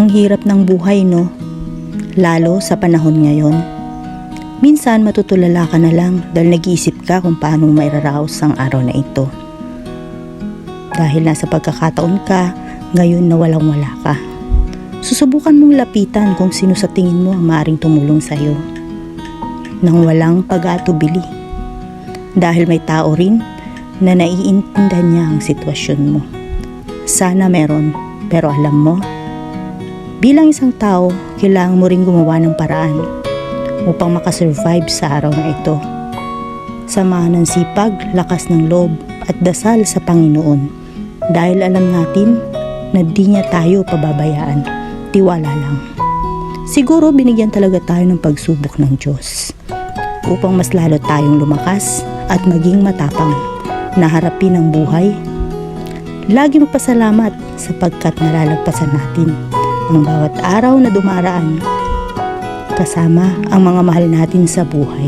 Ang hirap ng buhay, no? Lalo sa panahon ngayon. Minsan matutulala ka na lang dahil nag-iisip ka kung paano mairaraos ang araw na ito. Dahil nasa pagkakataon ka, ngayon na walang-wala ka. Susubukan mong lapitan kung sino sa tingin mo ang maaaring tumulong sa iyo. Nang walang pag-aatubili. Dahil may tao rin na naiintindihan niya ang sitwasyon mo. Sana meron, pero alam mo, bilang isang tao, kailangan mo rin gumawa ng paraan upang makasurvive sa araw na ito. Samahan ng sipag, lakas ng loob at dasal sa Panginoon dahil alam natin na di niya tayo pababayaan. Tiwala lang. Siguro binigyan talaga tayo ng pagsubok ng Diyos upang mas lalo tayong lumakas at maging matapang na harapin ang buhay. Lagi magpasalamat sapagkat nalalagpasan natin ang bawat araw na dumaraan kasama ang mga mahal natin sa buhay.